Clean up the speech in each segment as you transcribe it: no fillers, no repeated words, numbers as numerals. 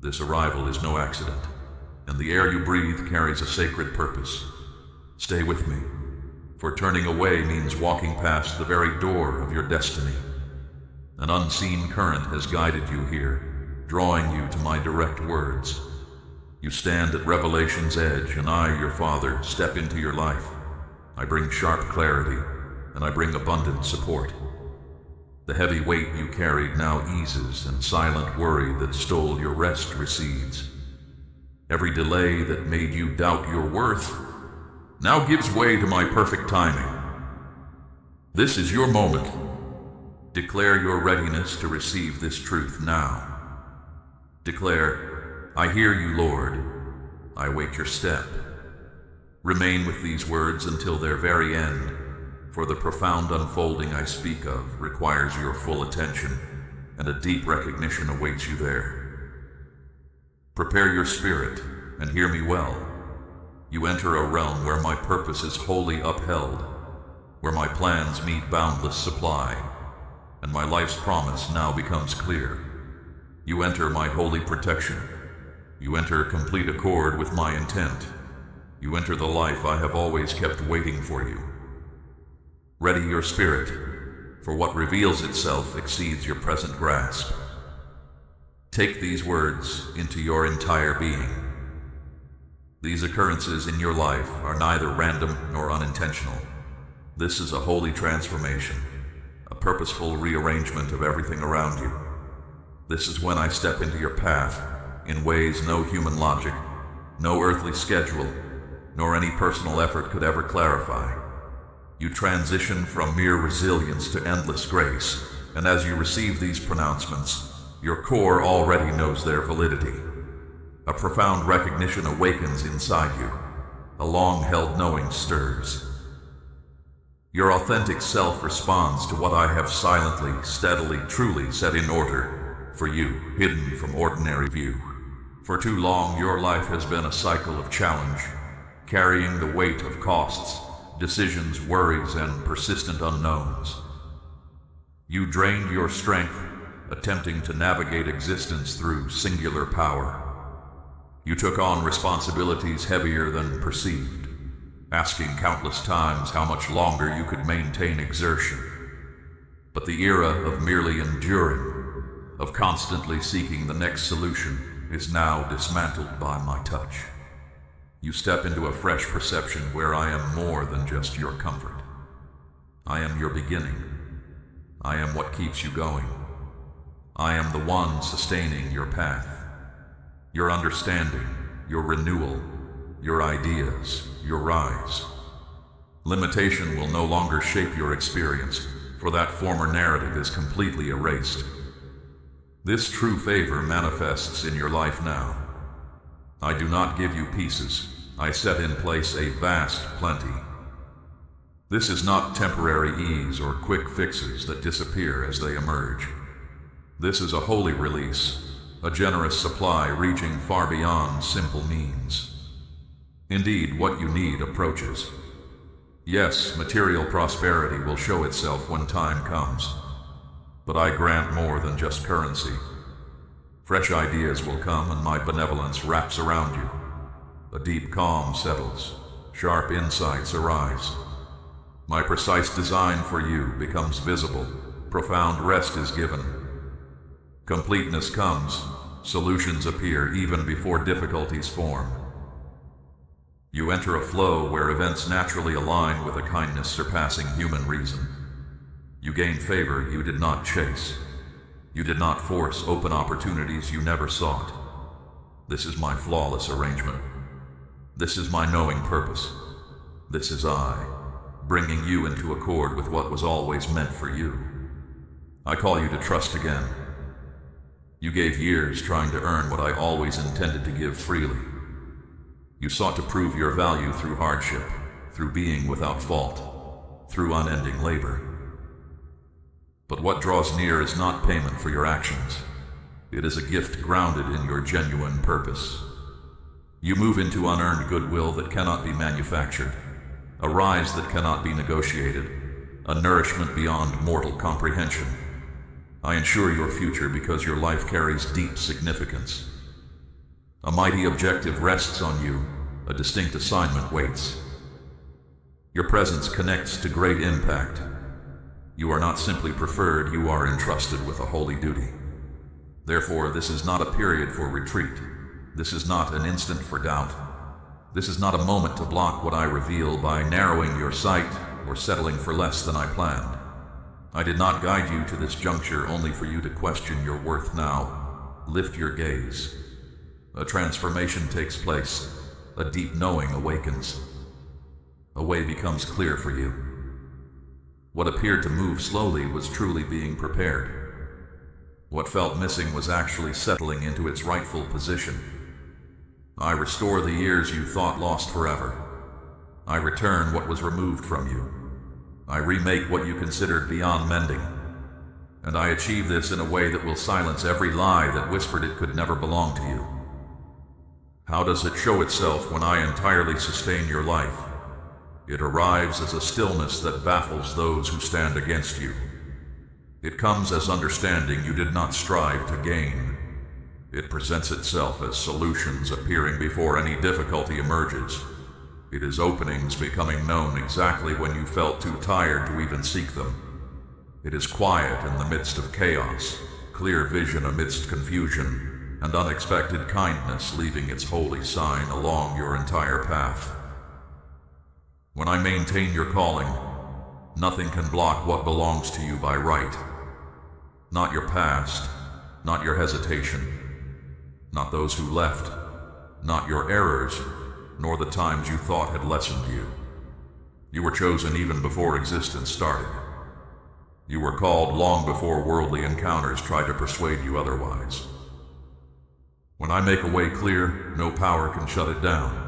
This arrival is no accident, and the air you breathe carries a sacred purpose. Stay with me, for turning away means walking past the very door of your destiny. An unseen current has guided you here, drawing you to my direct words. You stand at revelation's edge, and I, your Father, step into your life. I bring sharp clarity, and I bring abundant support. The heavy weight you carried now eases, and silent worry that stole your rest recedes. Every delay that made you doubt your worth now gives way to my perfect timing. This is your moment. Declare your readiness to receive this truth now. Declare, I hear you, Lord. I wait your step. Remain with these words until their very end, for the profound unfolding I speak of requires your full attention, and a deep recognition awaits you there. Prepare your spirit, and hear me well. You enter a realm where my purpose is wholly upheld, where my plans meet boundless supply, and my life's promise now becomes clear. You enter my holy protection. You enter complete accord with my intent. You enter the life I have always kept waiting for you. Ready your spirit, for what reveals itself exceeds your present grasp. Take these words into your entire being. These occurrences in your life are neither random nor unintentional. This is a holy transformation, a purposeful rearrangement of everything around you. This is when I step into your path in ways no human logic, no earthly schedule, nor any personal effort could ever clarify. You transition from mere resilience to endless grace, and as you receive these pronouncements, your core already knows their validity. A profound recognition awakens inside you. A long-held knowing stirs. Your authentic self responds to what I have silently, steadily, truly set in order for you, hidden from ordinary view. For too long, your life has been a cycle of challenge, carrying the weight of costs, decisions, worries, and persistent unknowns. You drained your strength, attempting to navigate existence through singular power. You took on responsibilities heavier than perceived, asking countless times how much longer you could maintain exertion. But the era of merely enduring, of constantly seeking the next solution, is now dismantled by my touch. You step into a fresh perception where I am more than just your comfort. I am your beginning. I am what keeps you going. I am the one sustaining your path, your understanding, your renewal, your ideas, your rise. Limitation will no longer shape your experience, for that former narrative is completely erased. This true favor manifests in your life now. I do not give you pieces. I set in place a vast plenty. This is not temporary ease or quick fixes that disappear as they emerge. This is a holy release, a generous supply reaching far beyond simple means. Indeed, what you need approaches. Yes, material prosperity will show itself when time comes, but I grant more than just currency. Fresh ideas will come, and my benevolence wraps around you. A deep calm settles. Sharp insights arise. My precise design for you becomes visible. Profound rest is given. Completeness comes. Solutions appear even before difficulties form. You enter a flow where events naturally align with a kindness surpassing human reason. You gain favor you did not chase. You did not force open opportunities you never sought. This is my flawless arrangement. This is my knowing purpose. This is I, bringing you into accord with what was always meant for you. I call you to trust again. You gave years trying to earn what I always intended to give freely. You sought to prove your value through hardship, through being without fault, through unending labor. But what draws near is not payment for your actions. It is a gift grounded in your genuine purpose. You move into unearned goodwill that cannot be manufactured, a rise that cannot be negotiated, a nourishment beyond mortal comprehension. I ensure your future because your life carries deep significance. A mighty objective rests on you, a distinct assignment waits. Your presence connects to great impact. You are not simply preferred, you are entrusted with a holy duty. Therefore, this is not a period for retreat. This is not an instant for doubt. This is not a moment to block what I reveal by narrowing your sight or settling for less than I planned. I did not guide you to this juncture only for you to question your worth now. Lift your gaze. A transformation takes place. A deep knowing awakens. A way becomes clear for you. What appeared to move slowly was truly being prepared. What felt missing was actually settling into its rightful position. I restore the years you thought lost forever. I return what was removed from you. I remake what you considered beyond mending. And I achieve this in a way that will silence every lie that whispered it could never belong to you. How does it show itself when I entirely sustain your life? It arrives as a stillness that baffles those who stand against you. It comes as understanding you did not strive to gain. It presents itself as solutions appearing before any difficulty emerges. It is openings becoming known exactly when you felt too tired to even seek them. It is quiet in the midst of chaos, clear vision amidst confusion, and unexpected kindness leaving its holy sign along your entire path. When I maintain your calling, nothing can block what belongs to you by right. Not your past, not your hesitation, not those who left, not your errors, nor the times you thought had lessened you. You were chosen even before existence started. You were called long before worldly encounters tried to persuade you otherwise. When I make a way clear, no power can shut it down.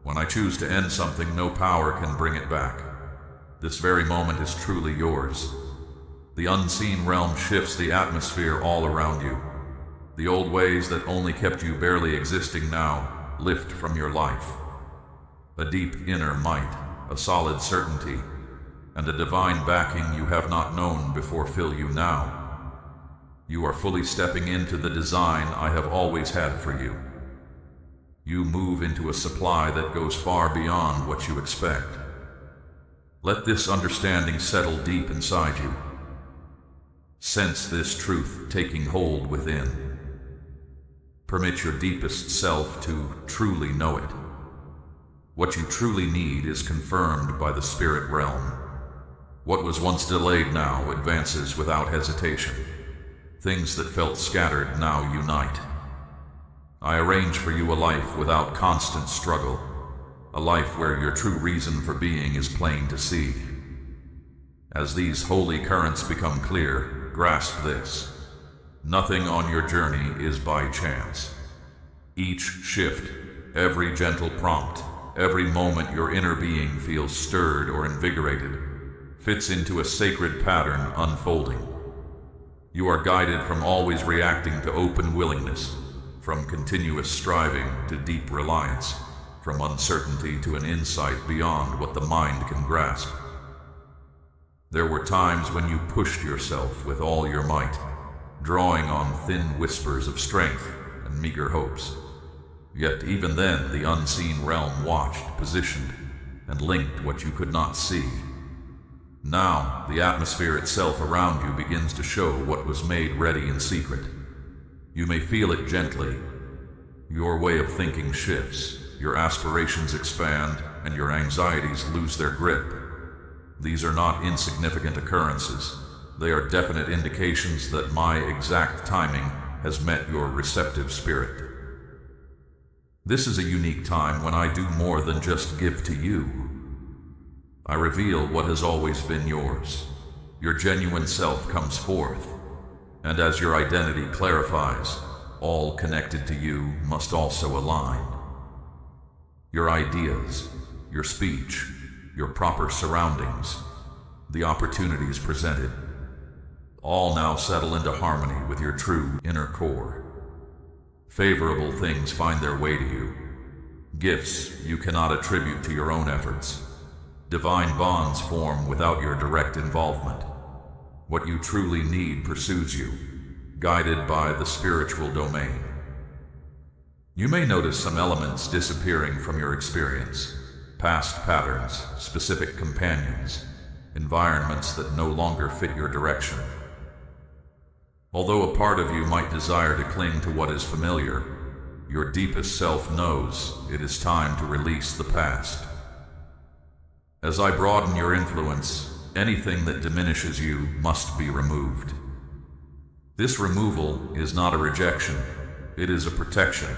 When I choose to end something, no power can bring it back. This very moment is truly yours. The unseen realm shifts the atmosphere all around you. The old ways that only kept you barely existing now lift from your life. A deep inner might, a solid certainty, and a divine backing you have not known before fill you now. You are fully stepping into the design I have always had for you. You move into a supply that goes far beyond what you expect. Let this understanding settle deep inside you. Sense this truth taking hold within. Permit your deepest self to truly know it. What you truly need is confirmed by the spirit realm. What was once delayed now advances without hesitation. Things that felt scattered now unite. I arrange for you a life without constant struggle, a life where your true reason for being is plain to see. As these holy currents become clear, grasp this. Nothing on your journey is by chance. Each shift, every gentle prompt, every moment your inner being feels stirred or invigorated, fits into a sacred pattern unfolding. You are guided from always reacting to open willingness, from continuous striving to deep reliance, from uncertainty to an insight beyond what the mind can grasp. There were times when you pushed yourself with all your might, drawing on thin whispers of strength and meager hopes. Yet even then the unseen realm watched, positioned, and linked what you could not see. Now, the atmosphere itself around you begins to show what was made ready in secret. You may feel it gently. Your way of thinking shifts, your aspirations expand, and your anxieties lose their grip. These are not insignificant occurrences. They are definite indications that my exact timing has met your receptive spirit. This is a unique time when I do more than just give to you. I reveal what has always been yours. Your genuine self comes forth, and as your identity clarifies, all connected to you must also align. Your ideas, your speech, your proper surroundings, the opportunities presented, all now settle into harmony with your true inner core. Favorable things find their way to you. Gifts you cannot attribute to your own efforts. Divine bonds form without your direct involvement. What you truly need pursues you, guided by the spiritual domain. You may notice some elements disappearing from your experience, past patterns, specific companions, environments that no longer fit your direction. Although a part of you might desire to cling to what is familiar, your deepest self knows it is time to release the past. As I broaden your influence, anything that diminishes you must be removed. This removal is not a rejection, it is a protection.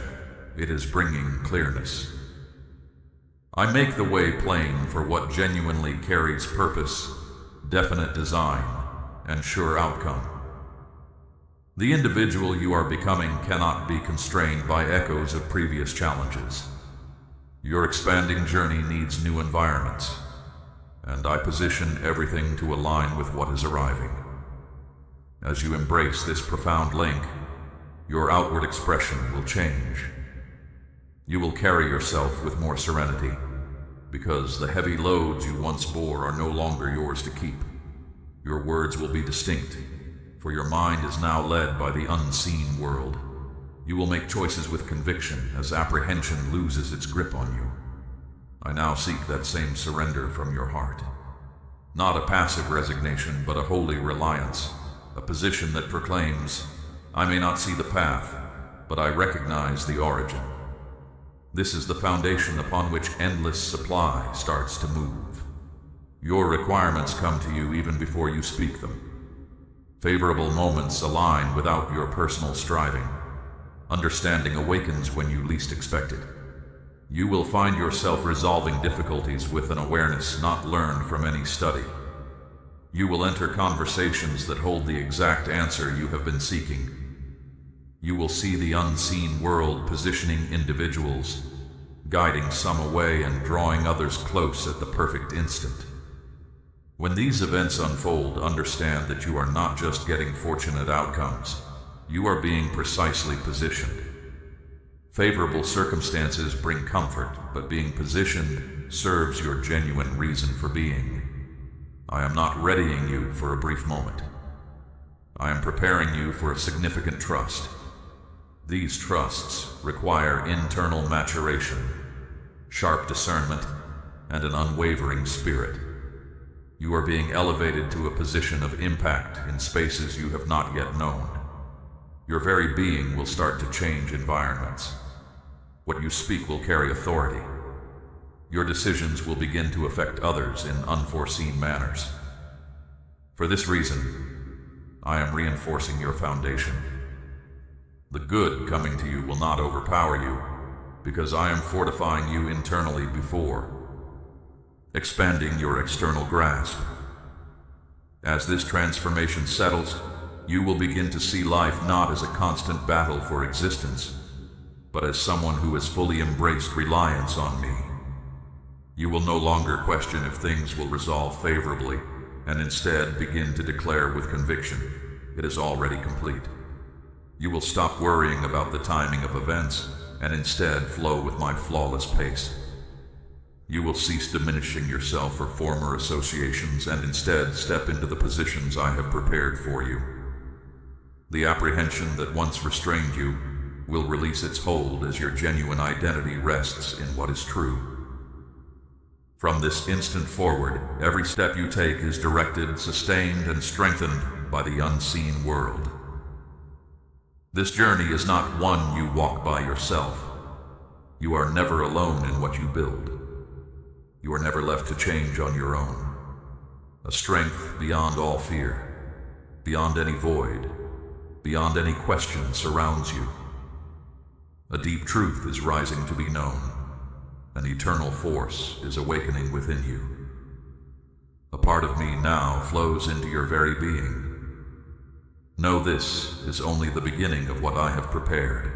It is bringing clearness. I make the way plain for what genuinely carries purpose, definite design, and sure outcome. The individual you are becoming cannot be constrained by echoes of previous challenges. Your expanding journey needs new environments, and I position everything to align with what is arriving. As you embrace this profound link, your outward expression will change. You will carry yourself with more serenity, because the heavy loads you once bore are no longer yours to keep. Your words will be distinct, for your mind is now led by the unseen world. You will make choices with conviction as apprehension loses its grip on you. I now seek that same surrender from your heart. Not a passive resignation, but a holy reliance, a position that proclaims, I may not see the path, but I recognize the origin. This is the foundation upon which endless supply starts to move. Your requirements come to you even before you speak them. Favorable moments align without your personal striving. Understanding awakens when you least expect it. You will find yourself resolving difficulties with an awareness not learned from any study. You will enter conversations that hold the exact answer you have been seeking. You will see the unseen world positioning individuals, guiding some away and drawing others close at the perfect instant. When these events unfold, understand that you are not just getting fortunate outcomes, you are being precisely positioned. Favorable circumstances bring comfort, but being positioned serves your genuine reason for being. I am not readying you for a brief moment. I am preparing you for a significant trust. These trusts require internal maturation, sharp discernment, and an unwavering spirit. You are being elevated to a position of impact in spaces you have not yet known. Your very being will start to change environments. What you speak will carry authority. Your decisions will begin to affect others in unforeseen manners. For this reason, I am reinforcing your foundation. The good coming to you will not overpower you, because I am fortifying you internally before expanding your external grasp. As this transformation settles, you will begin to see life not as a constant battle for existence, but as someone who has fully embraced reliance on me. You will no longer question if things will resolve favorably, and instead begin to declare with conviction, it is already complete. You will stop worrying about the timing of events, and instead flow with my flawless pace. You will cease diminishing yourself for former associations and instead step into the positions I have prepared for you. The apprehension that once restrained you will release its hold as your genuine identity rests in what is true. From this instant forward, every step you take is directed, sustained, and strengthened by the unseen world. This journey is not one you walk by yourself. You are never alone in what you build. You are never left to change on your own. A strength beyond all fear, beyond any void, beyond any question surrounds you. A deep truth is rising to be known. An eternal force is awakening within you. A part of me now flows into your very being. Know this is only the beginning of what I have prepared.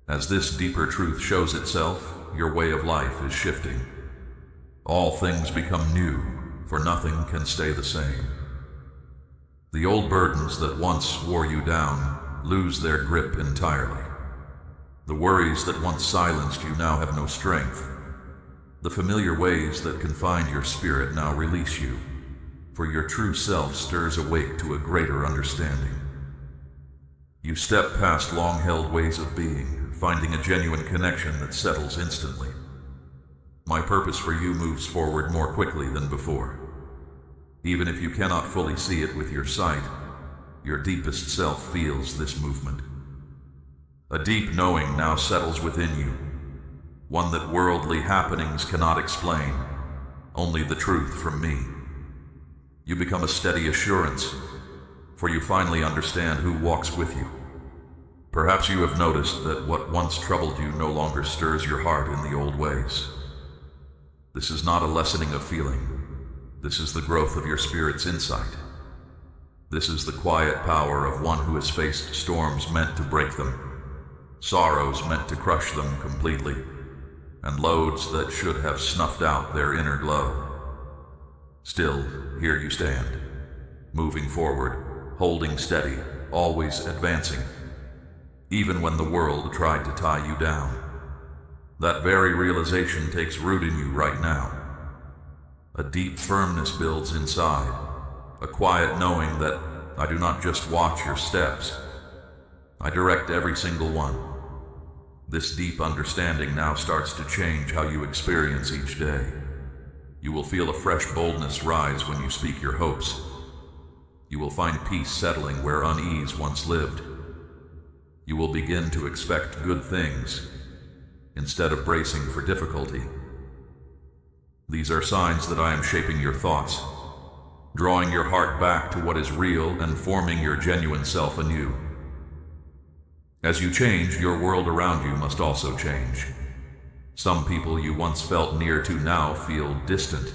As this deeper truth shows itself, your way of life is shifting. All things become new, for nothing can stay the same. The old burdens that once wore you down lose their grip entirely. The worries that once silenced you now have no strength. The familiar ways that confined your spirit now release you, for your true self stirs awake to a greater understanding. You step past long-held ways of being, finding a genuine connection that settles instantly. My purpose for you moves forward more quickly than before. Even if you cannot fully see it with your sight, your deepest self feels this movement. A deep knowing now settles within you, one that worldly happenings cannot explain, only the truth from me. You become a steady assurance, for you finally understand who walks with you. Perhaps you have noticed that what once troubled you no longer stirs your heart in the old ways. This is not a lessening of feeling. This is the growth of your spirit's insight. This is the quiet power of one who has faced storms meant to break them, sorrows meant to crush them completely, and loads that should have snuffed out their inner glow. Still, here you stand, moving forward, holding steady, always advancing, even when the world tried to tie you down. That very realization takes root in you right now. A deep firmness builds inside, a quiet knowing that I do not just watch your steps, I direct every single one. This deep understanding now starts to change how you experience each day. You will feel a fresh boldness rise when you speak your hopes. You will find peace settling where unease once lived. You will begin to expect good things instead of bracing for difficulty. These are signs that I am shaping your thoughts, drawing your heart back to what is real and forming your genuine self anew. As you change, your world around you must also change. Some people you once felt near to now feel distant,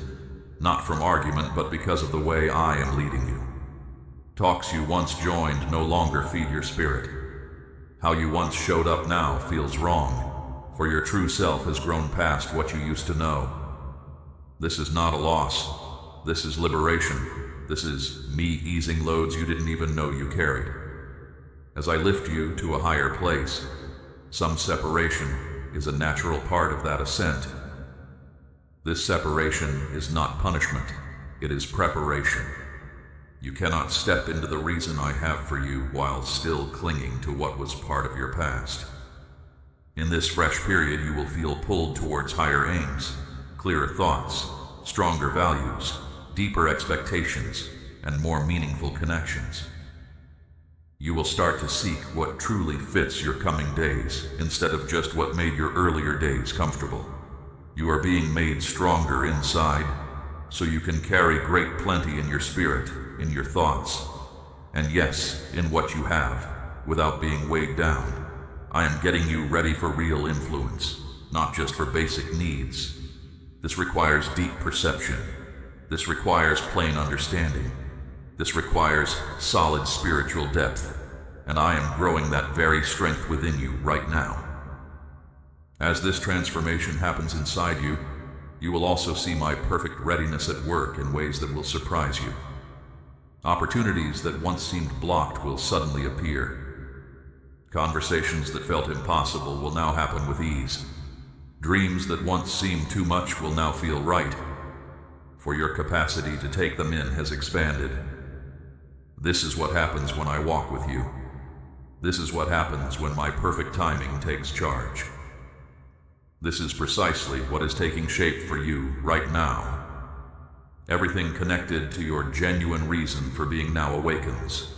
not from argument, but because of the way I am leading you. Talks you once joined no longer feed your spirit. How you once showed up now feels wrong, for your true self has grown past what you used to know. This is not a loss. This is liberation. This is me easing loads you didn't even know you carried. As I lift you to a higher place, some separation is a natural part of that ascent. This separation is not punishment, it is preparation. You cannot step into the reason I have for you while still clinging to what was part of your past. In this fresh period, you will feel pulled towards higher aims, clearer thoughts, stronger values, deeper expectations, and more meaningful connections. You will start to seek what truly fits your coming days, instead of just what made your earlier days comfortable. You are being made stronger inside, so you can carry great plenty in your spirit, in your thoughts, and yes, in what you have, without being weighed down. I am getting you ready for real influence, not just for basic needs. This requires deep perception. This requires plain understanding. This requires solid spiritual depth, and I am growing that very strength within you right now. As this transformation happens inside you, you will also see my perfect readiness at work in ways that will surprise you. Opportunities that once seemed blocked will suddenly appear. Conversations that felt impossible will now happen with ease. Dreams that once seemed too much will now feel right, for your capacity to take them in has expanded. This is what happens when I walk with you. This is what happens when my perfect timing takes charge. This is precisely what is taking shape for you right now. Everything connected to your genuine reason for being now awakens.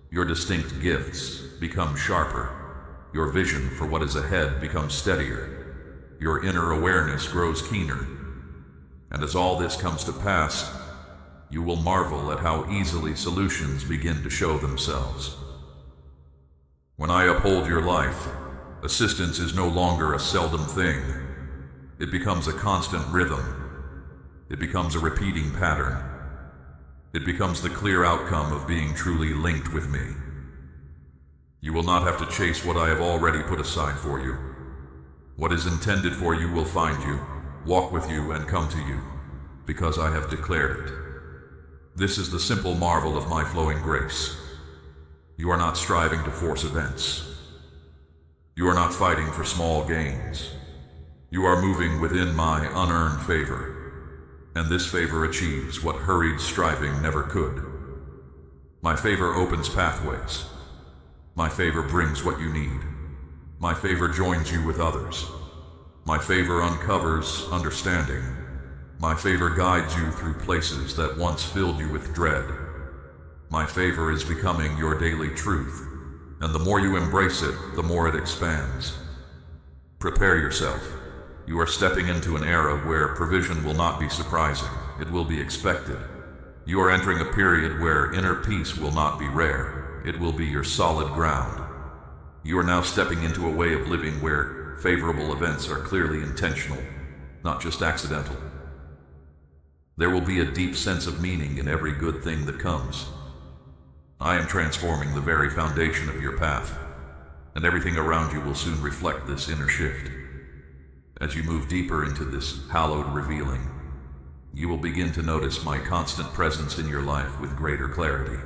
Your distinct gifts become sharper. Your vision for what is ahead becomes steadier. Your inner awareness grows keener. And as all this comes to pass, you will marvel at how easily solutions begin to show themselves. When I uphold your life, assistance is no longer a seldom thing. It becomes a constant rhythm. It becomes a repeating pattern. It becomes the clear outcome of being truly linked with me. You will not have to chase what I have already put aside for you. What is intended for you will find you, walk with you, and come to you, because I have declared it. This is the simple marvel of my flowing grace. You are not striving to force events. You are not fighting for small gains. You are moving within my unearned favor, and this favor achieves what hurried striving never could. My favor opens pathways. My favor brings what you need, My favor joins you with others. My favor uncovers understanding. My favor guides you through places that once filled you with dread. My favor is becoming your daily truth, and the more you embrace it, the more it expands. Prepare yourself. You are stepping into an era where provision will not be surprising, it will be expected. You are entering a period where inner peace will not be rare, it will be your solid ground. You are now stepping into a way of living where favorable events are clearly intentional, not just accidental. There will be a deep sense of meaning in every good thing that comes. I am transforming the very foundation of your path, and everything around you will soon reflect this inner shift. As you move deeper into this hallowed revealing, you will begin to notice my constant presence in your life with greater clarity.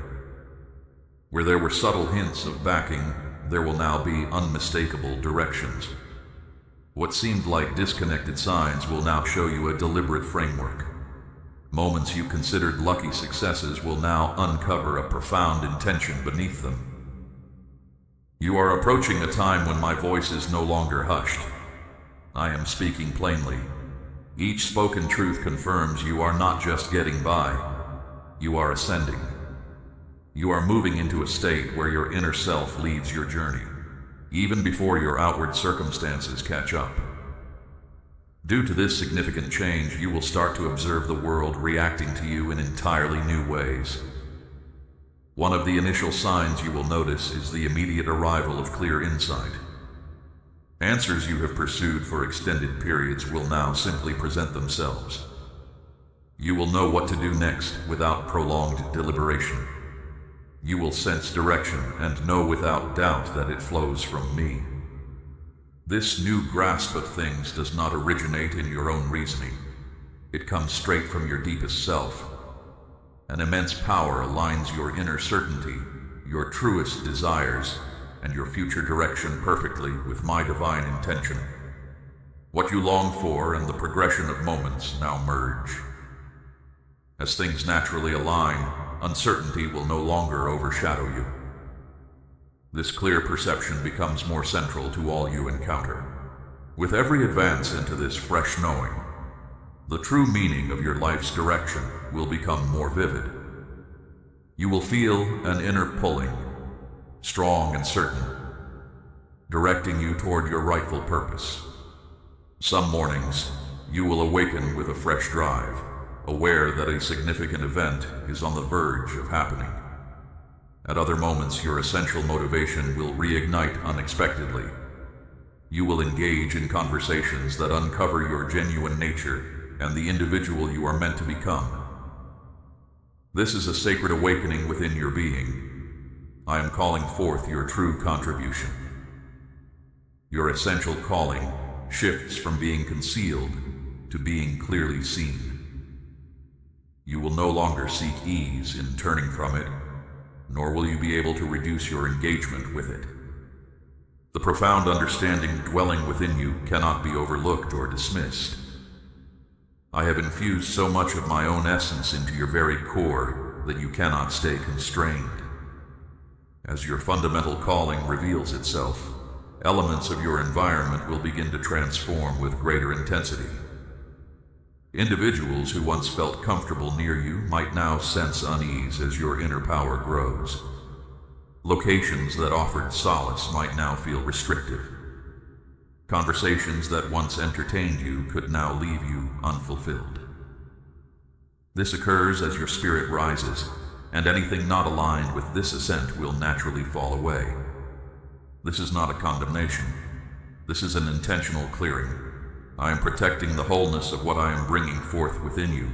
Where there were subtle hints of backing, there will now be unmistakable directions. What seemed like disconnected signs will now show you a deliberate framework. Moments you considered lucky successes will now uncover a profound intention beneath them. You are approaching a time when my voice is no longer hushed. I am speaking plainly. Each spoken truth confirms you are not just getting by, you are ascending. You are moving into a state where your inner self leads your journey, even before your outward circumstances catch up. Due to this significant change, you will start to observe the world reacting to you in entirely new ways. One of the initial signs you will notice is the immediate arrival of clear insight. Answers you have pursued for extended periods will now simply present themselves. You will know what to do next without prolonged deliberation. You will sense direction and know without doubt that it flows from me. This new grasp of things does not originate in your own reasoning. It comes straight from your deepest self. An immense power aligns your inner certainty, your truest desires, and your future direction perfectly with my divine intention. What you long for and the progression of moments now merge. As things naturally align, uncertainty will no longer overshadow you. This clear perception becomes more central to all you encounter. With every advance into this fresh knowing, the true meaning of your life's direction will become more vivid. You will feel an inner pulling, strong and certain, directing you toward your rightful purpose. Some mornings, you will awaken with a fresh drive, aware that a significant event is on the verge of happening. At other moments, your essential motivation will reignite unexpectedly. You will engage in conversations that uncover your genuine nature and the individual you are meant to become. This is a sacred awakening within your being. I am calling forth your true contribution. Your essential calling shifts from being concealed to being clearly seen. You will no longer seek ease in turning from it, nor will you be able to reduce your engagement with it. The profound understanding dwelling within you cannot be overlooked or dismissed. I have infused so much of my own essence into your very core that you cannot stay constrained. As your fundamental calling reveals itself, elements of your environment will begin to transform with greater intensity. Individuals who once felt comfortable near you might now sense unease as your inner power grows. Locations that offered solace might now feel restrictive. Conversations that once entertained you could now leave you unfulfilled. This occurs as your spirit rises, and anything not aligned with this ascent will naturally fall away. This is not a condemnation. This is an intentional clearing. I am protecting the wholeness of what I am bringing forth within you,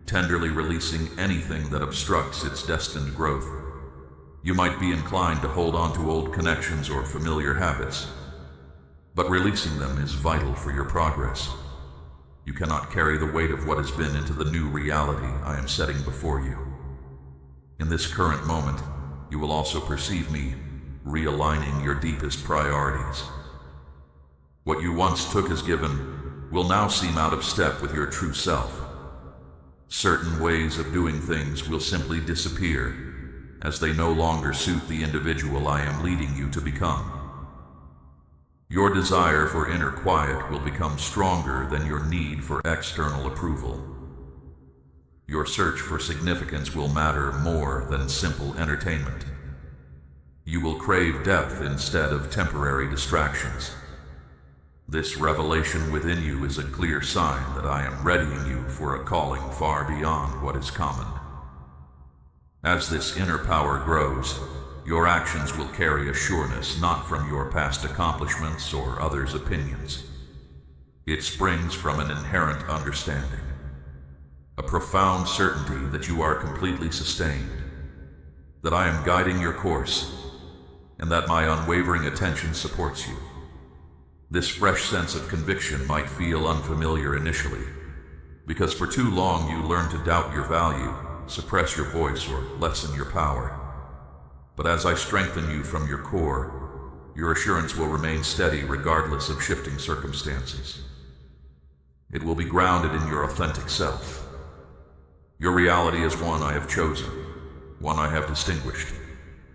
tenderly releasing anything that obstructs its destined growth. You might be inclined to hold on to old connections or familiar habits, but releasing them is vital for your progress. You cannot carry the weight of what has been into the new reality I am setting before you. In this current moment, you will also perceive me realigning your deepest priorities. What you once took as given will now seem out of step with your true self. Certain ways of doing things will simply disappear, as they no longer suit the individual I am leading you to become. Your desire for inner quiet will become stronger than your need for external approval. Your search for significance will matter more than simple entertainment. You will crave depth instead of temporary distractions. This revelation within you is a clear sign that I am readying you for a calling far beyond what is common. As this inner power grows, your actions will carry a sureness not from your past accomplishments or others' opinions. It springs from an inherent understanding, a profound certainty that you are completely sustained, that I am guiding your course, and that my unwavering attention supports you. This fresh sense of conviction might feel unfamiliar initially, because for too long you learned to doubt your value, suppress your voice, or lessen your power. But as I strengthen you from your core, your assurance will remain steady regardless of shifting circumstances. It will be grounded in your authentic self. Your reality is one I have chosen, one I have distinguished,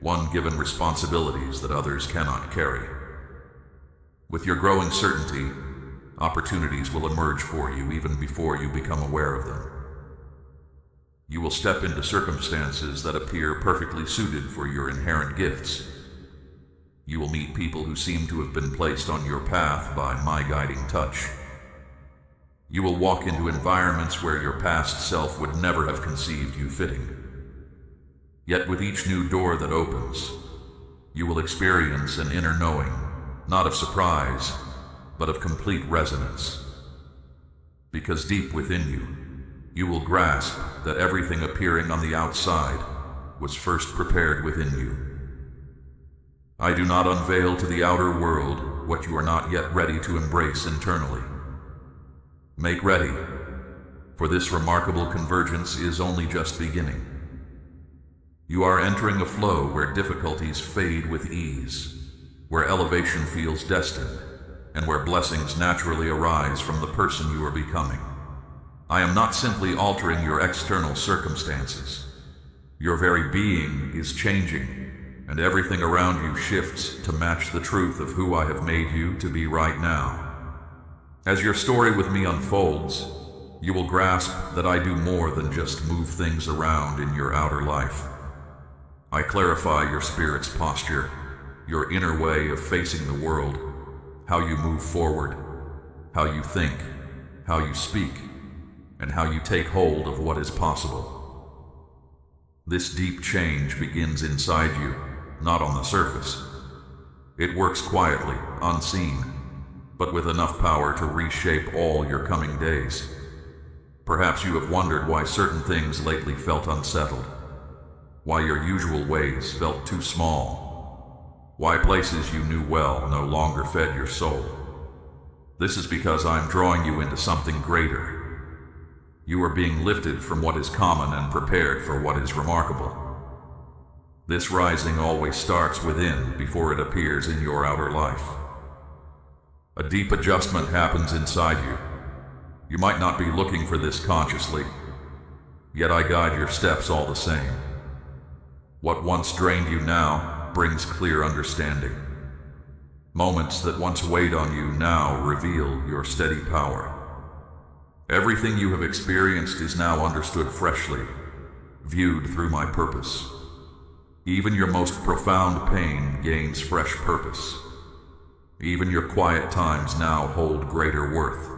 one given responsibilities that others cannot carry. With your growing certainty, opportunities will emerge for you even before you become aware of them. You will step into circumstances that appear perfectly suited for your inherent gifts. You will meet people who seem to have been placed on your path by my guiding touch. You will walk into environments where your past self would never have conceived you fitting. Yet with each new door that opens, you will experience an inner knowing, not of surprise, but of complete resonance. Because deep within you, you will grasp that everything appearing on the outside was first prepared within you. I do not unveil to the outer world what you are not yet ready to embrace internally. Make ready, for this remarkable convergence is only just beginning. You are entering a flow where difficulties fade with ease, where elevation feels destined, and where blessings naturally arise from the person you are becoming. I am not simply altering your external circumstances. Your very being is changing, and everything around you shifts to match the truth of who I have made you to be right now. As your story with me unfolds, you will grasp that I do more than just move things around in your outer life. I clarify your spirit's posture, your inner way of facing the world, how you move forward, how you think, how you speak, and how you take hold of what is possible. This deep change begins inside you, not on the surface. It works quietly, unseen, but with enough power to reshape all your coming days. Perhaps you have wondered why certain things lately felt unsettled, why your usual ways felt too small, why places you knew well no longer fed your soul. This is because I'm drawing you into something greater. You are being lifted from what is common and prepared for what is remarkable. This rising always starts within before it appears in your outer life. A deep adjustment happens inside you. You might not be looking for this consciously, yet I guide your steps all the same. What once drained you now brings clear understanding. Moments that once weighed on you now reveal your steady power. Everything you have experienced is now understood freshly, viewed through my purpose. Even your most profound pain gains fresh purpose. Even your quiet times now hold greater worth.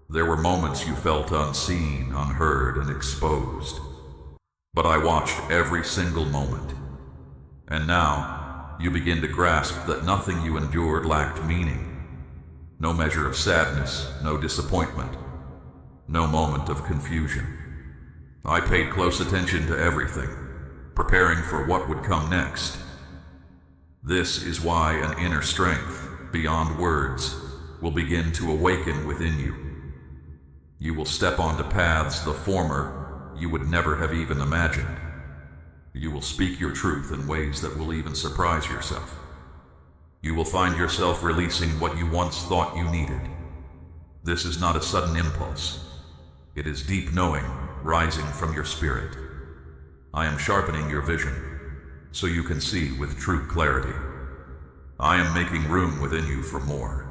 There were moments you felt unseen, unheard, and exposed. But I watched every single moment. And now, you begin to grasp that nothing you endured lacked meaning. No measure of sadness, no disappointment, no moment of confusion. I paid close attention to everything, preparing for what would come next. This is why an inner strength, beyond words, will begin to awaken within you. You will step onto paths the former you would never have even imagined. You will speak your truth in ways that will even surprise yourself. You will find yourself releasing what you once thought you needed. This is not a sudden impulse. It is deep knowing rising from your spirit. I am sharpening your vision so you can see with true clarity. I am making room within you for more.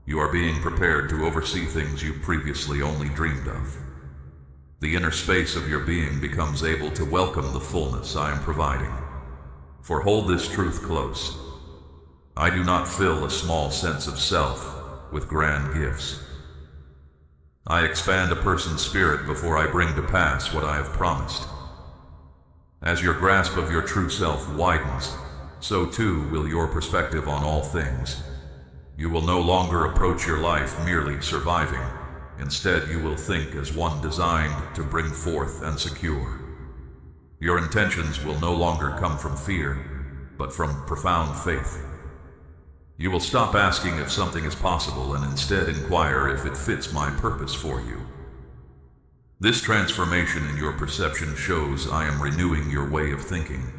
You are being prepared to oversee things you previously only dreamed of. The inner space of your being becomes able to welcome the fullness I am providing. For hold this truth close. I do not fill a small sense of self with grand gifts. I expand a person's spirit before I bring to pass what I have promised. As your grasp of your true self widens, so too will your perspective on all things. You will no longer approach your life merely surviving. Instead, you will think as one designed to bring forth and secure. Your intentions will no longer come from fear, but from profound faith. You will stop asking if something is possible and instead inquire if it fits my purpose for you. This transformation in your perception shows I am renewing your way of thinking.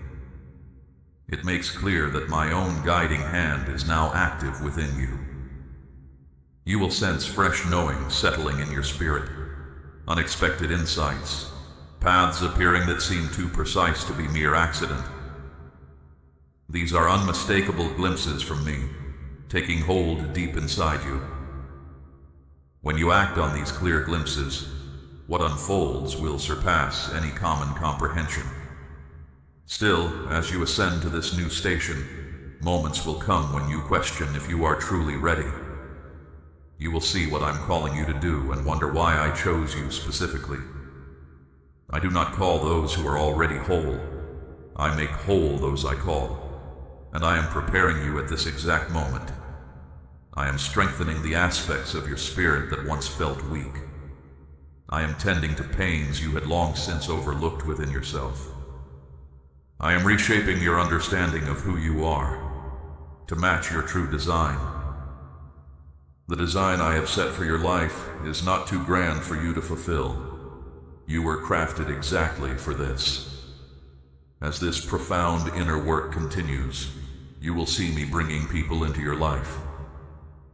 It makes clear that my own guiding hand is now active within you. You will sense fresh knowing settling in your spirit, unexpected insights, paths appearing that seem too precise to be mere accident. These are unmistakable glimpses from me, taking hold deep inside you. When you act on these clear glimpses, what unfolds will surpass any common comprehension. Still, as you ascend to this new station, moments will come when you question if you are truly ready. You will see what I'm calling you to do and wonder why I chose you specifically. I do not call those who are already whole. I make whole those I call, and I am preparing you at this exact moment. I am strengthening the aspects of your spirit that once felt weak. I am tending to pains you had long since overlooked within yourself. I am reshaping your understanding of who you are to match your true design. The design I have set for your life is not too grand for you to fulfill. You were crafted exactly for this. As this profound inner work continues, you will see me bringing people into your life.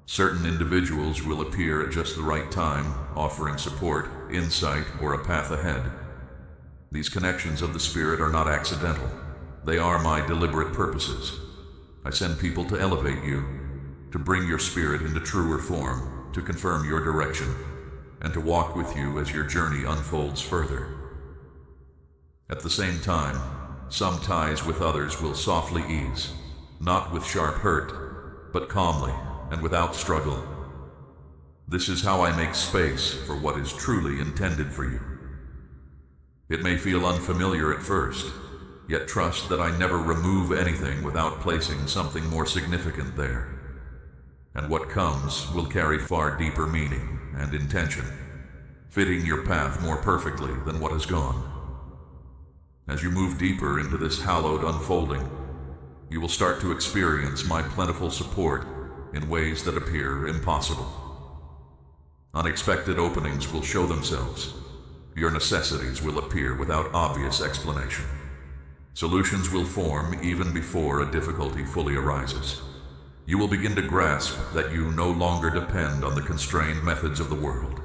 Certain individuals will appear at just the right time, offering support, insight, or a path ahead. These connections of the Spirit are not accidental. They are my deliberate purposes. I send people to elevate you, to bring your spirit into truer form, to confirm your direction, and to walk with you as your journey unfolds further. At the same time, some ties with others will softly ease, not with sharp hurt, but calmly and without struggle. This is how I make space for what is truly intended for you. It may feel unfamiliar at first, yet trust that I never remove anything without placing something more significant there. And what comes will carry far deeper meaning and intention, fitting your path more perfectly than what has gone. As you move deeper into this hallowed unfolding, you will start to experience my plentiful support in ways that appear impossible. Unexpected openings will show themselves. Your necessities will appear without obvious explanation. Solutions will form even before a difficulty fully arises. You will begin to grasp that you no longer depend on the constrained methods of the world.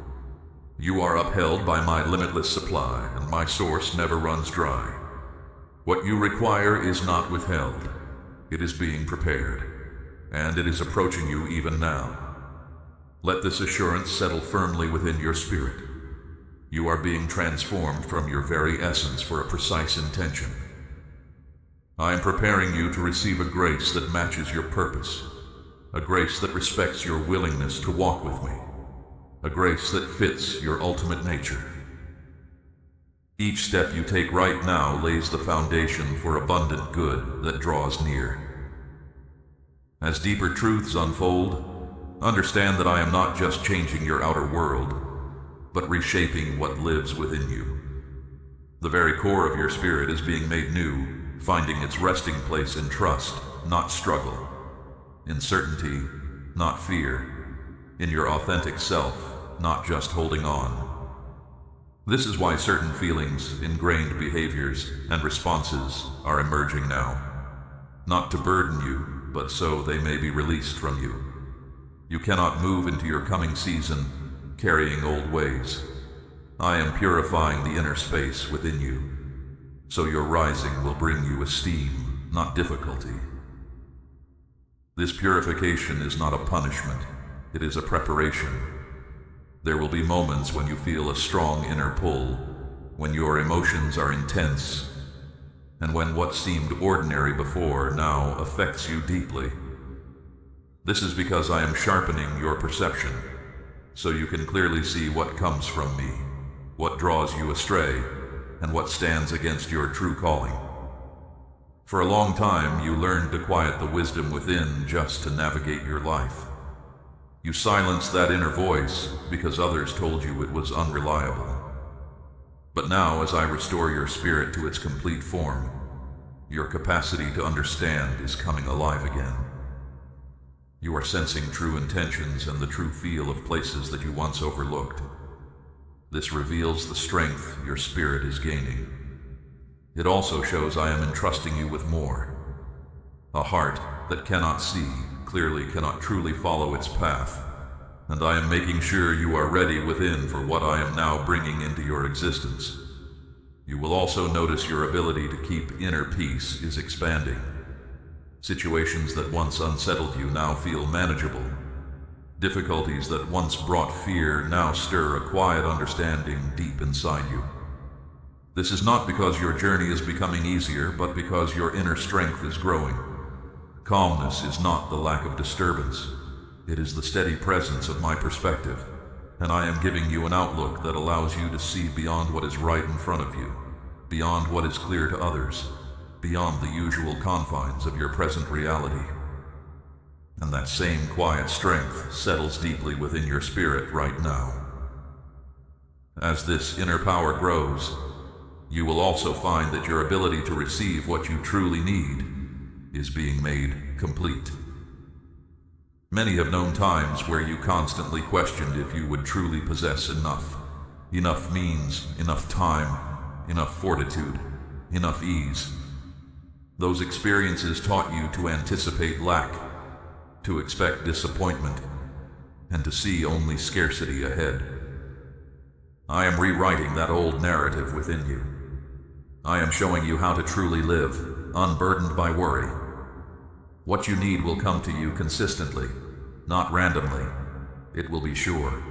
You are upheld by my limitless supply, and my source never runs dry. What you require is not withheld. It is being prepared, and it is approaching you even now. Let this assurance settle firmly within your spirit. You are being transformed from your very essence for a precise intention. I am preparing you to receive a grace that matches your purpose, a grace that respects your willingness to walk with me, a grace that fits your ultimate nature. Each step you take right now lays the foundation for abundant good that draws near. As deeper truths unfold, understand that I am not just changing your outer world, but reshaping what lives within you. The very core of your spirit is being made new, finding its resting place in trust, not struggle, in certainty, not fear, in your authentic self, not just holding on. This is why certain feelings, ingrained behaviors, and responses are emerging now. Not to burden you, but so they may be released from you. You cannot move into your coming season carrying old ways. I am purifying the inner space within you, so your rising will bring you esteem, not difficulty. This purification is not a punishment, it is a preparation. There will be moments when you feel a strong inner pull, when your emotions are intense, and when what seemed ordinary before now affects you deeply. This is because I am sharpening your perception, so you can clearly see what comes from me, what draws you astray, and what stands against your true calling. For a long time, you learned to quiet the wisdom within just to navigate your life. You silenced that inner voice because others told you it was unreliable. But now, as I restore your spirit to its complete form, your capacity to understand is coming alive again. You are sensing true intentions and the true feel of places that you once overlooked. This reveals the strength your spirit is gaining. It also shows I am entrusting you with more. A heart that cannot see clearly cannot truly follow its path, and I am making sure you are ready within for what I am now bringing into your existence. You will also notice your ability to keep inner peace is expanding. Situations that once unsettled you now feel manageable. Difficulties that once brought fear now stir a quiet understanding deep inside you. This is not because your journey is becoming easier, but because your inner strength is growing. Calmness is not the lack of disturbance. It is the steady presence of my perspective, and I am giving you an outlook that allows you to see beyond what is right in front of you, beyond what is clear to others, beyond the usual confines of your present reality. And that same quiet strength settles deeply within your spirit right now. As this inner power grows, you will also find that your ability to receive what you truly need is being made complete. Many have known times where you constantly questioned if you would truly possess enough. Enough means enough time, enough fortitude, enough ease. Those experiences taught you to anticipate lack, to expect disappointment, and to see only scarcity ahead. I am rewriting that old narrative within you. I am showing you how to truly live, unburdened by worry. What you need will come to you consistently, not randomly. It will be sure.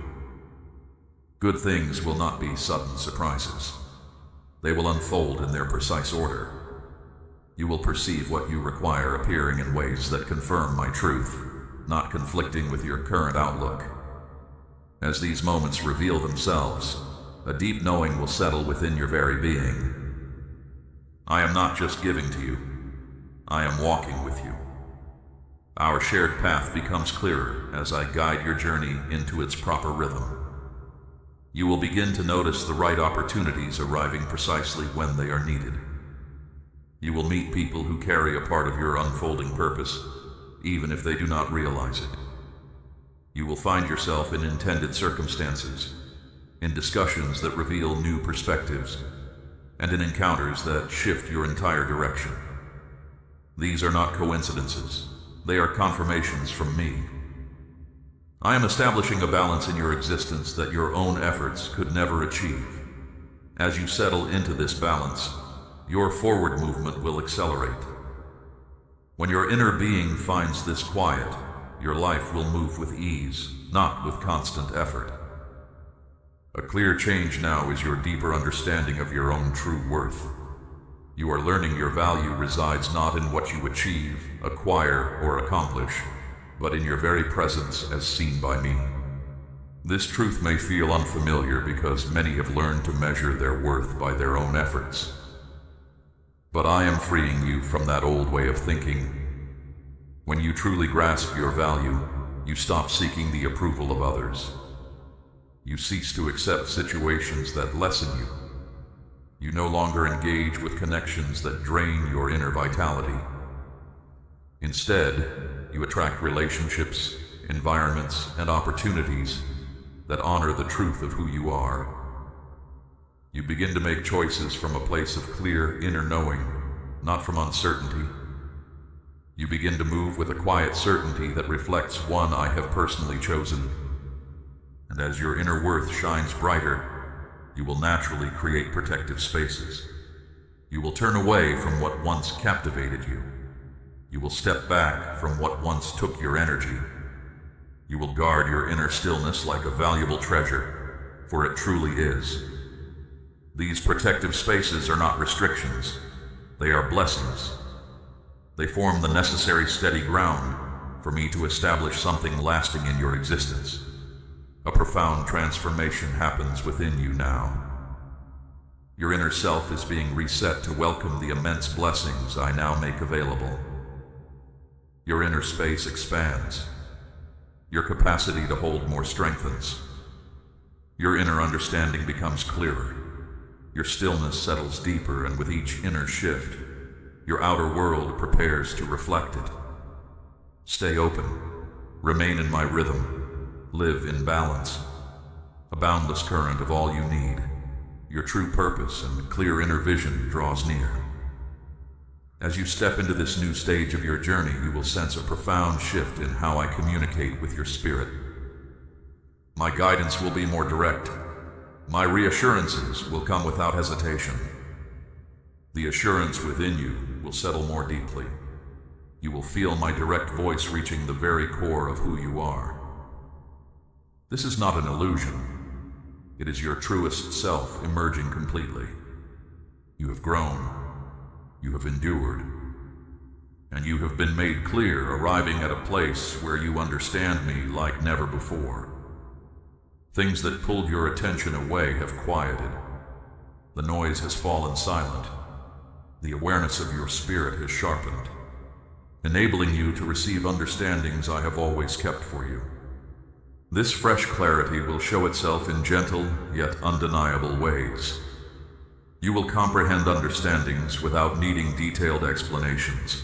Good things will not be sudden surprises. They will unfold in their precise order. You will perceive what you require appearing in ways that confirm my truth, not conflicting with your current outlook. As these moments reveal themselves, a deep knowing will settle within your very being. I am not just giving to you, I am walking with you. Our shared path becomes clearer as I guide your journey into its proper rhythm. You will begin to notice the right opportunities arriving precisely when they are needed. You will meet people who carry a part of your unfolding purpose, even if they do not realize it. You will find yourself in intended circumstances, in discussions that reveal new perspectives, and in encounters that shift your entire direction. These are not coincidences. They are confirmations from me. I am establishing a balance in your existence that your own efforts could never achieve. As you settle into this balance, your forward movement will accelerate. When your inner being finds this quiet, your life will move with ease, not with constant effort. A clear change now is your deeper understanding of your own true worth. You are learning your value resides not in what you achieve, acquire, or accomplish, but in your very presence as seen by me. This truth may feel unfamiliar because many have learned to measure their worth by their own efforts. But I am freeing you from that old way of thinking. When you truly grasp your value, you stop seeking the approval of others. You cease to accept situations that lessen you. You no longer engage with connections that drain your inner vitality. Instead, you attract relationships, environments, and opportunities that honor the truth of who you are. You begin to make choices from a place of clear inner knowing, not from uncertainty. You begin to move with a quiet certainty that reflects one I have personally chosen. And as your inner worth shines brighter, you will naturally create protective spaces. You will turn away from what once captivated you. You will step back from what once took your energy. You will guard your inner stillness like a valuable treasure, for it truly is. These protective spaces are not restrictions. They are blessings. They form the necessary steady ground for me to establish something lasting in your existence. A profound transformation happens within you now. Your inner self is being reset to welcome the immense blessings I now make available. Your inner space expands. Your capacity to hold more strengthens. Your inner understanding becomes clearer. Your stillness settles deeper, and with each inner shift, your outer world prepares to reflect it. Stay open. Remain in my rhythm. Live in balance. A boundless current of all you need. Your true purpose and clear inner vision draws near. As you step into this new stage of your journey, you will sense a profound shift in how I communicate with your spirit. My guidance will be more direct. My reassurances will come without hesitation. The assurance within you will settle more deeply. You will feel my direct voice reaching the very core of who you are. This is not an illusion. It is your truest self emerging completely. You have grown. You have endured. And you have been made clear, arriving at a place where you understand me like never before. Things that pulled your attention away have quieted. The noise has fallen silent. The awareness of your spirit has sharpened, enabling you to receive understandings I have always kept for you. This fresh clarity will show itself in gentle yet undeniable ways. You will comprehend understandings without needing detailed explanations.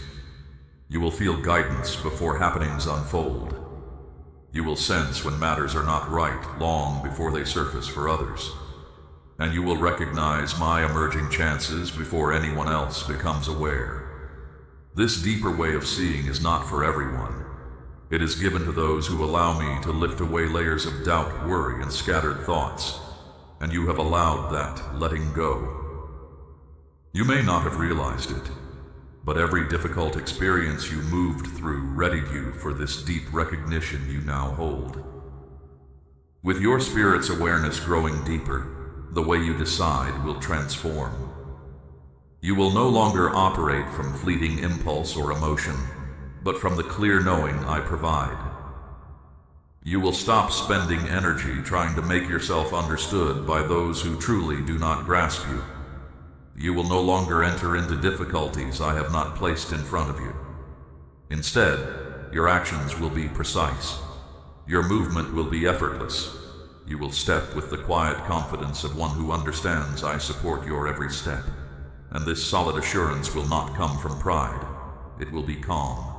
You will feel guidance before happenings unfold. You will sense when matters are not right long before they surface for others. And you will recognize my emerging chances before anyone else becomes aware. This deeper way of seeing is not for everyone. It is given to those who allow me to lift away layers of doubt, worry, and scattered thoughts, and you have allowed that letting go. You may not have realized it, but every difficult experience you moved through readied you for this deep recognition you now hold. With your spirit's awareness growing deeper, the way you decide will transform. You will no longer operate from fleeting impulse or emotion, but from the clear knowing I provide. You will stop spending energy trying to make yourself understood by those who truly do not grasp you. You will no longer enter into difficulties I have not placed in front of you. Instead, your actions will be precise. Your movement will be effortless. You will step with the quiet confidence of one who understands I support your every step. And this solid assurance will not come from pride. It will be calm.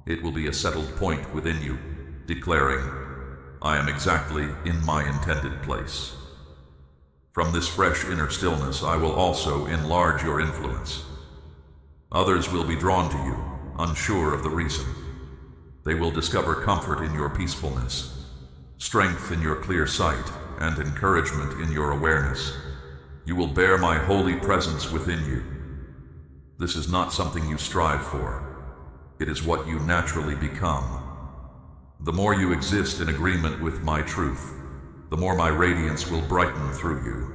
It will be a settled point within you, declaring, I am exactly in my intended place. From this fresh inner stillness, I will also enlarge your influence. Others will be drawn to you, unsure of the reason. They will discover comfort in your peacefulness, strength in your clear sight, and encouragement in your awareness. You will bear my holy presence within you. This is not something you strive for. It is what you naturally become. The more you exist in agreement with my truth, the more my radiance will brighten through you.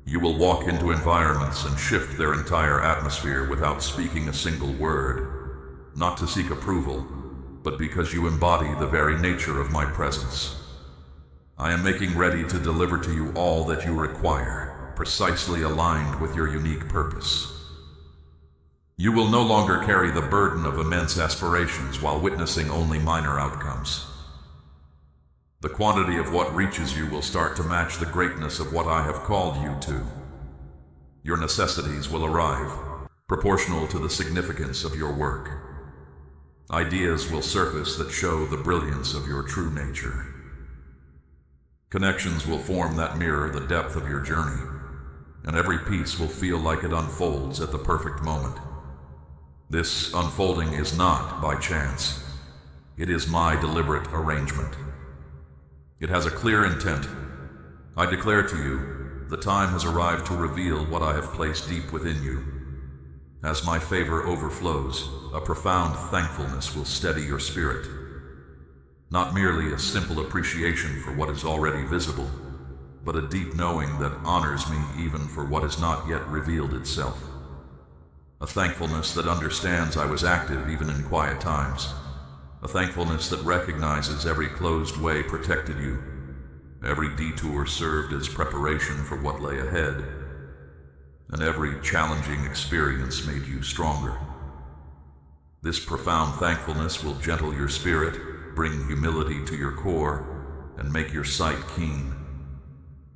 You will walk into environments and shift their entire atmosphere without speaking a single word, not to seek approval, but because you embody the very nature of my presence. I am making ready to deliver to you all that you require, precisely aligned with your unique purpose. You will no longer carry the burden of immense aspirations while witnessing only minor outcomes. The quantity of what reaches you will start to match the greatness of what I have called you to. Your necessities will arrive, proportional to the significance of your work. Ideas will surface that show the brilliance of your true nature. Connections will form that mirror the depth of your journey, and every piece will feel like it unfolds at the perfect moment. This unfolding is not by chance. It is my deliberate arrangement. It has a clear intent. I declare to you, the time has arrived to reveal what I have placed deep within you. As my favor overflows, a profound thankfulness will steady your spirit. Not merely a simple appreciation for what is already visible, but a deep knowing that honors me even for what has not yet revealed itself. A thankfulness that understands I was active even in quiet times. A thankfulness that recognizes every closed way protected you. Every detour served as preparation for what lay ahead. And every challenging experience made you stronger. This profound thankfulness will gentle your spirit, bring humility to your core, and make your sight keen.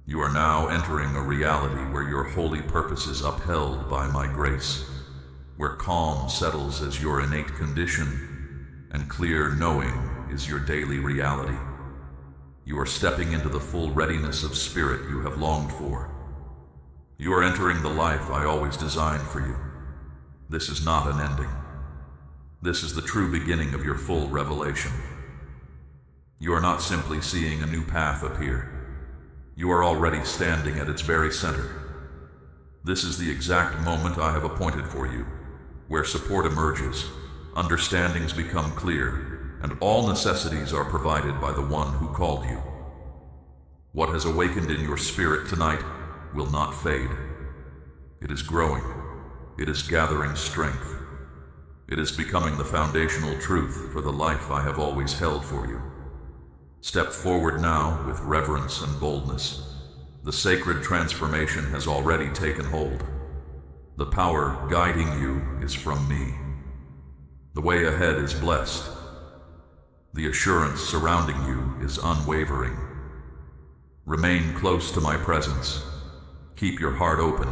You are now entering a reality where your holy purpose is upheld by my grace, where calm settles as your innate condition, and clear knowing is your daily reality. You are stepping into the full readiness of spirit you have longed for. You are entering the life I always designed for you. This is not an ending. This is the true beginning of your full revelation. You are not simply seeing a new path appear. You are already standing at its very center. This is the exact moment I have appointed for you, where support emerges, understandings become clear, and all necessities are provided by the one who called you. What has awakened in your spirit tonight will not fade. It is growing. It is gathering strength. It is becoming the foundational truth for the life I have always held for you. Step forward now with reverence and boldness. The sacred transformation has already taken hold. The power guiding you is from me. The way ahead is blessed. The assurance surrounding you is unwavering. Remain close to my presence. Keep your heart open,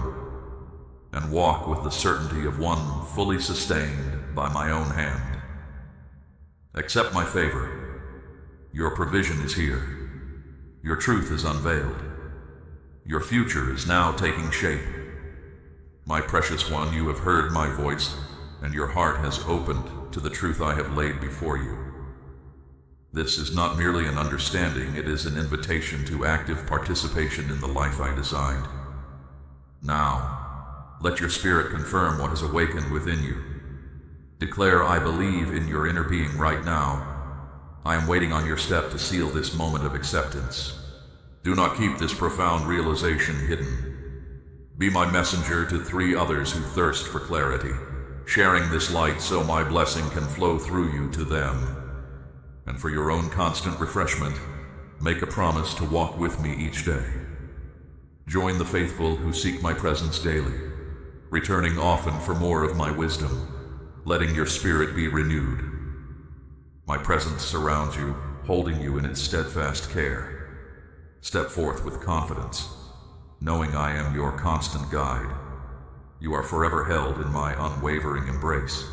and walk with the certainty of one fully sustained by my own hand. Accept my favor. Your provision is here. Your truth is unveiled. Your future is now taking shape. My precious one, you have heard my voice, and your heart has opened to the truth I have laid before you. This is not merely an understanding, it is an invitation to active participation in the life I designed. Now, let your spirit confirm what has awakened within you. Declare, I believe in your inner being right now. I am waiting on your step to seal this moment of acceptance. Do not keep this profound realization hidden. Be my messenger to 3 others who thirst for clarity, sharing this light so my blessing can flow through you to them. And for your own constant refreshment, make a promise to walk with me each day. Join the faithful who seek my presence daily, returning often for more of my wisdom, letting your spirit be renewed. My presence surrounds you, holding you in its steadfast care. Step forth with confidence, knowing I am your constant guide. You are forever held in my unwavering embrace.